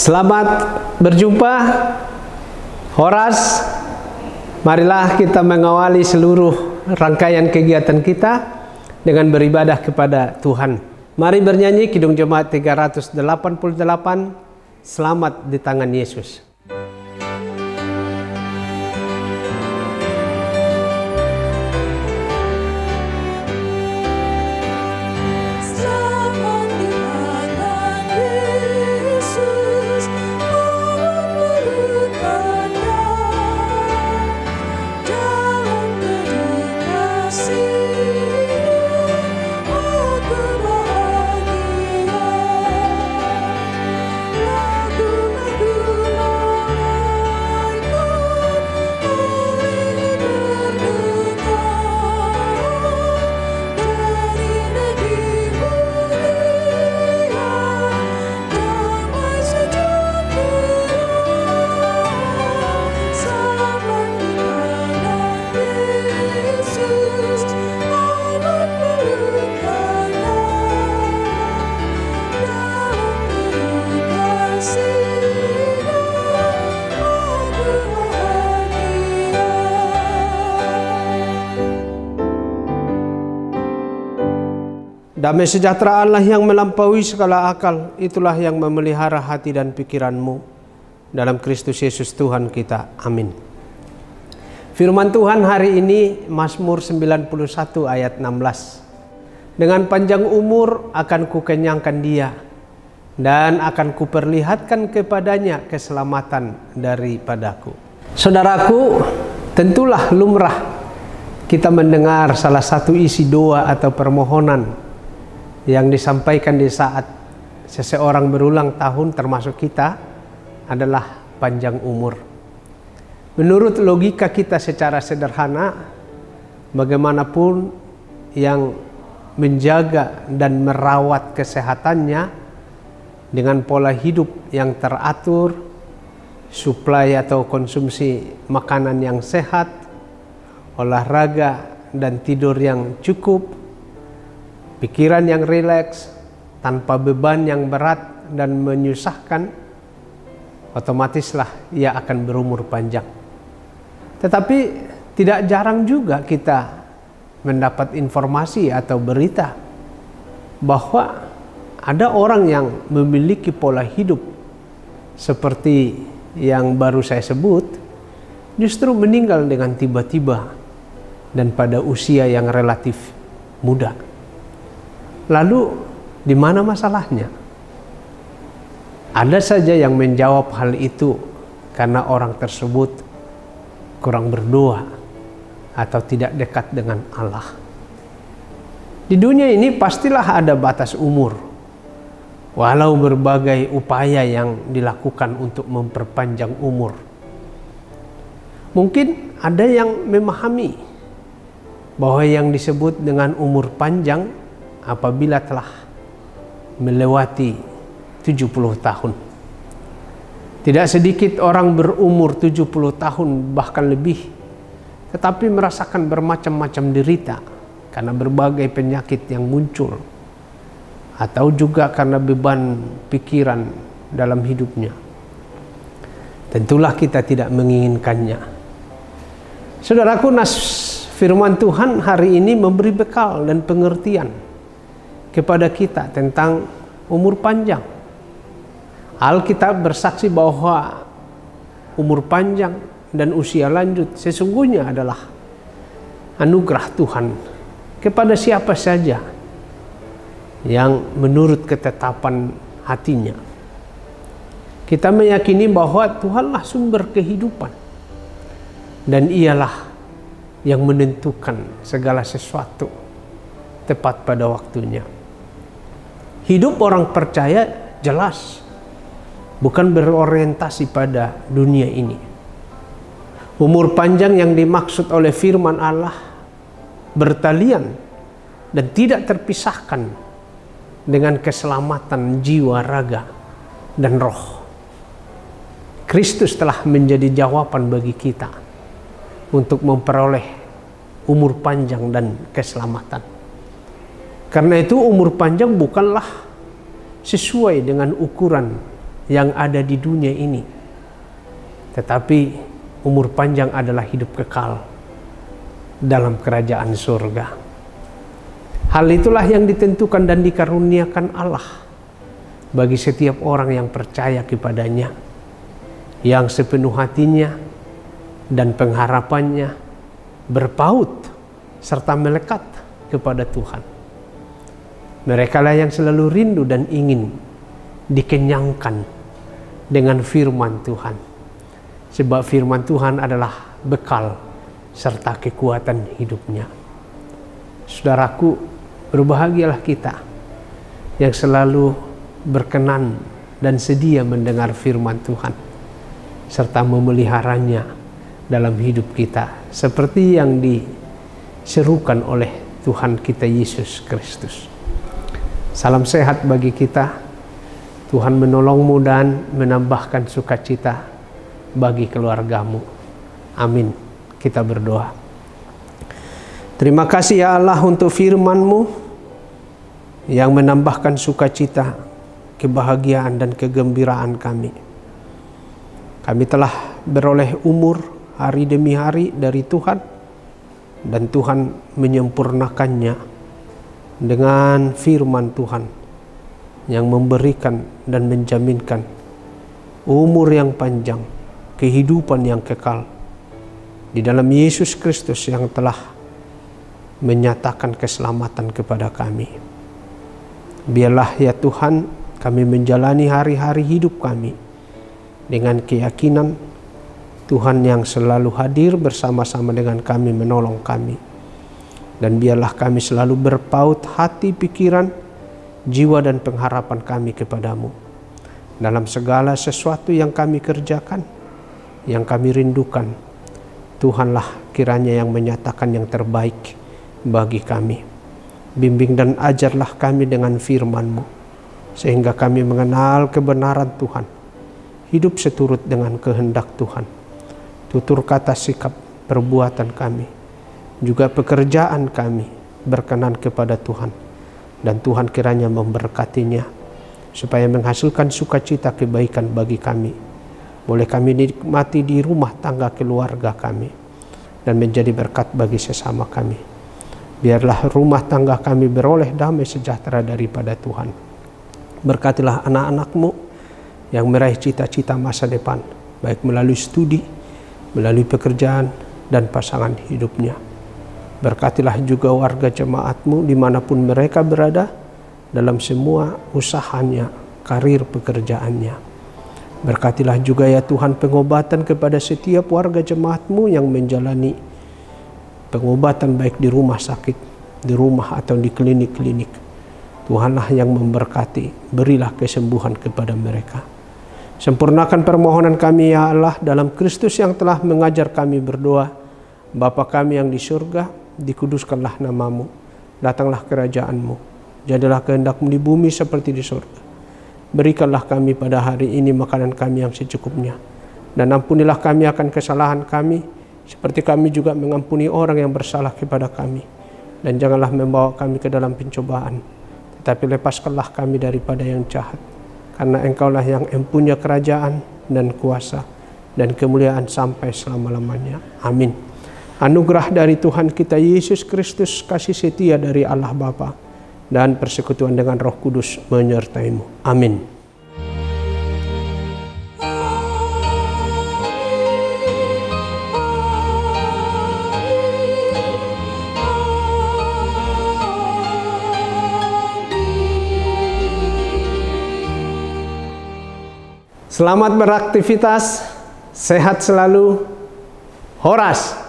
Selamat berjumpa, Horas. Marilah kita mengawali seluruh rangkaian kegiatan kita dengan beribadah kepada Tuhan. Mari bernyanyi Kidung Jemaat 388, Selamat di Tangan Yesus. Damai sejahtera Allah yang melampaui segala akal, itulah yang memelihara hati dan pikiranmu dalam Kristus Yesus Tuhan kita. Amin. Firman Tuhan hari ini Mazmur 91 ayat 16. Dengan panjang umur akan kukenyangkan dia, dan akan kuperlihatkan kepadanya keselamatan daripadaku. Saudaraku, tentulah lumrah kita mendengar salah satu isi doa atau permohonan yang disampaikan di saat seseorang berulang tahun, termasuk kita, adalah panjang umur. Menurut logika kita secara sederhana, bagaimanapun yang menjaga dan merawat kesehatannya dengan pola hidup yang teratur, suplai atau konsumsi makanan yang sehat, olahraga dan tidur yang cukup, pikiran yang rileks, tanpa beban yang berat dan menyusahkan, otomatislah ia akan berumur panjang. Tetapi tidak jarang juga kita mendapat informasi atau berita bahwa ada orang yang memiliki pola hidup seperti yang baru saya sebut, justru meninggal dengan tiba-tiba dan pada usia yang relatif muda. Lalu di mana masalahnya? Ada saja yang menjawab hal itu karena orang tersebut kurang berdoa atau tidak dekat dengan Allah. Di dunia ini pastilah ada batas umur. Walau berbagai upaya yang dilakukan untuk memperpanjang umur. Mungkin ada yang memahami bahwa yang disebut dengan umur panjang apabila telah melewati 70 tahun. Tidak sedikit orang berumur 70 tahun bahkan lebih, tetapi merasakan bermacam-macam derita karena berbagai penyakit yang muncul, atau juga karena beban pikiran dalam hidupnya. Tentulah kita tidak menginginkannya. Saudaraku, firman Tuhan hari ini memberi bekal dan pengertian kepada kita tentang umur panjang. Alkitab bersaksi bahwa umur panjang dan usia lanjut sesungguhnya adalah anugerah Tuhan kepada siapa saja yang menurut ketetapan hatinya. Kita meyakini bahwa Tuhanlah sumber kehidupan dan ialah yang menentukan segala sesuatu tepat pada waktunya. Hidup orang percaya jelas bukan berorientasi pada dunia ini. Umur panjang yang dimaksud oleh firman Allah bertalian dan tidak terpisahkan dengan keselamatan jiwa, raga, dan roh. Kristus telah menjadi jawaban bagi kita untuk memperoleh umur panjang dan keselamatan. Karena itu umur panjang bukanlah sesuai dengan ukuran yang ada di dunia ini, tetapi umur panjang adalah hidup kekal dalam kerajaan surga. Hal itulah yang ditentukan dan dikaruniakan Allah bagi setiap orang yang percaya kepadanya, yang sepenuh hatinya dan pengharapannya berpaut serta melekat kepada Tuhan. Mereka lah yang selalu rindu dan ingin dikenyangkan dengan firman Tuhan, sebab firman Tuhan adalah bekal serta kekuatan hidupnya. Saudaraku, berbahagialah kita yang selalu berkenan dan sedia mendengar firman Tuhan serta memeliharanya dalam hidup kita seperti yang diserukan oleh Tuhan kita Yesus Kristus. Salam sehat bagi kita. Tuhan menolongmu dan menambahkan sukacita bagi keluargamu. Amin. Kita berdoa. Terima kasih ya Allah untuk firman-Mu yang menambahkan sukacita, kebahagiaan dan kegembiraan kami. Kami telah beroleh umur hari demi hari dari Tuhan, dan Tuhan menyempurnakannya dengan firman Tuhan yang memberikan dan menjaminkan umur yang panjang, kehidupan yang kekal di dalam Yesus Kristus yang telah menyatakan keselamatan kepada kami. Biarlah ya Tuhan, kami menjalani hari-hari hidup kami dengan keyakinan Tuhan yang selalu hadir bersama-sama dengan kami, menolong kami. Dan biarlah kami selalu berpaut hati, pikiran, jiwa dan pengharapan kami kepadamu dalam segala sesuatu yang kami kerjakan, yang kami rindukan. Tuhanlah kiranya yang menyatakan yang terbaik bagi kami. Bimbing dan ajarlah kami dengan firman-Mu, sehingga kami mengenal kebenaran Tuhan, hidup seturut dengan kehendak Tuhan. Tutur kata, sikap, perbuatan kami, juga pekerjaan kami berkenan kepada Tuhan. Dan Tuhan kiranya memberkatinya, supaya menghasilkan sukacita kebaikan bagi kami. Boleh kami nikmati di rumah tangga keluarga kami, dan menjadi berkat bagi sesama kami. Biarlah rumah tangga kami beroleh damai sejahtera daripada Tuhan. Berkatilah anak-anak-Mu yang meraih cita-cita masa depan, baik melalui studi, melalui pekerjaan, dan pasangan hidupnya. Berkatilah juga warga jemaat-Mu dimanapun mereka berada, dalam semua usahanya, karir pekerjaannya. Berkatilah juga ya Tuhan pengobatan kepada setiap warga jemaat-Mu yang menjalani pengobatan baik di rumah sakit, di rumah atau di klinik-klinik. Tuhanlah yang memberkati, berilah kesembuhan kepada mereka. Sempurnakan permohonan kami ya Allah dalam Kristus yang telah mengajar kami berdoa. Bapa kami yang di surga, dikuduskanlah nama-Mu, datanglah kerajaan-Mu, jadilah kehendak-Mu di bumi seperti di surga. Berikanlah kami pada hari ini makanan kami yang secukupnya, dan ampunilah kami akan kesalahan kami, seperti kami juga mengampuni orang yang bersalah kepada kami. Dan janganlah membawa kami ke dalam pencobaan, tetapi lepaskanlah kami daripada yang jahat. Karena Engkaulah yang mempunyai kerajaan dan kuasa dan kemuliaan sampai selama-lamanya. Amin. Anugerah dari Tuhan kita Yesus Kristus, kasih setia dari Allah Bapa, dan persekutuan dengan Roh Kudus menyertai-Mu. Amin. Selamat beraktivitas, sehat selalu. Horas.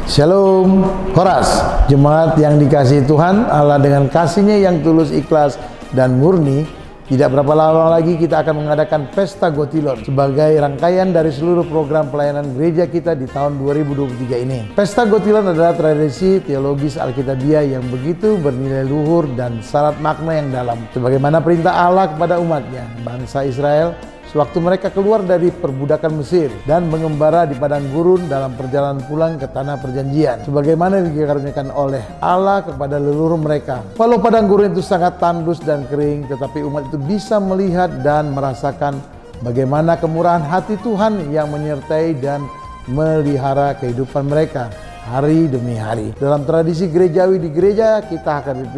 Shalom, Horas, jemaat yang dikasihi Tuhan Allah, dengan kasih-Nya yang tulus, ikhlas, dan murni. Tidak berapa lama lagi kita akan mengadakan Pesta Gotilon sebagai rangkaian dari seluruh program pelayanan gereja kita di tahun 2023 ini. Pesta Gotilon adalah tradisi teologis Alkitabiah yang begitu bernilai luhur dan syarat makna yang dalam. Sebagaimana perintah Allah kepada umatnya, bangsa Israel, sewaktu mereka keluar dari perbudakan Mesir dan mengembara di padang gurun dalam perjalanan pulang ke tanah perjanjian, sebagaimana dikaruniakan oleh Allah kepada leluhur mereka. Walau padang gurun itu sangat tandus dan kering, tetapi umat itu bisa melihat dan merasakan bagaimana kemurahan hati Tuhan yang menyertai dan melihara kehidupan mereka hari demi hari. Dalam tradisi gerejawi di gereja kita HKBP,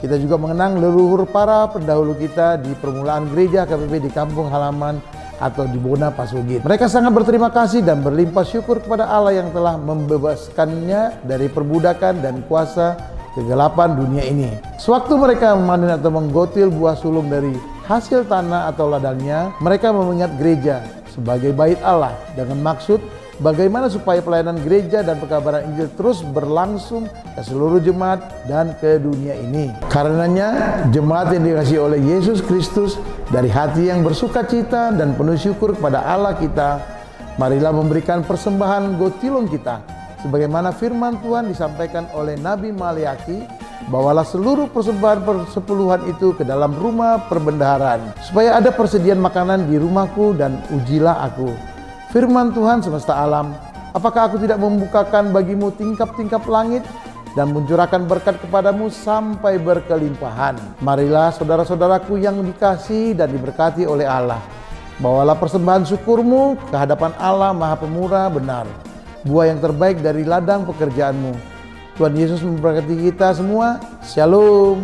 kita juga mengenang leluhur para pendahulu kita di permulaan gereja HKBP di kampung halaman atau di Bona Pasugit. Mereka sangat berterima kasih dan berlimpah syukur kepada Allah yang telah membebaskannya dari perbudakan dan kuasa kegelapan dunia ini. Sewaktu mereka memanen atau menggotil buah sulung dari hasil tanah atau ladangnya, mereka mengingat gereja sebagai bait Allah dengan maksud bagaimana supaya pelayanan gereja dan pekabaran Injil terus berlangsung ke seluruh jemaat dan ke dunia ini. Karenanya jemaat yang dikasihi oleh Yesus Kristus, dari hati yang bersukacita dan penuh syukur kepada Allah kita, marilah memberikan persembahan gotilon kita sebagaimana firman Tuhan disampaikan oleh Nabi Maliaki, bawalah seluruh persembahan persepuluhan itu ke dalam rumah perbendaharaan, supaya ada persediaan makanan di rumahku, dan ujilah aku. Firman Tuhan semesta alam, apakah aku tidak membukakan bagimu tingkap-tingkap langit dan mencurahkan berkat kepadamu sampai berkelimpahan? Marilah saudara-saudaraku yang dikasihi dan diberkati oleh Allah, bawalah persembahan syukurmu ke hadapan Allah Maha Pemurah benar, buah yang terbaik dari ladang pekerjaanmu. Tuhan Yesus memberkati kita semua. Shalom.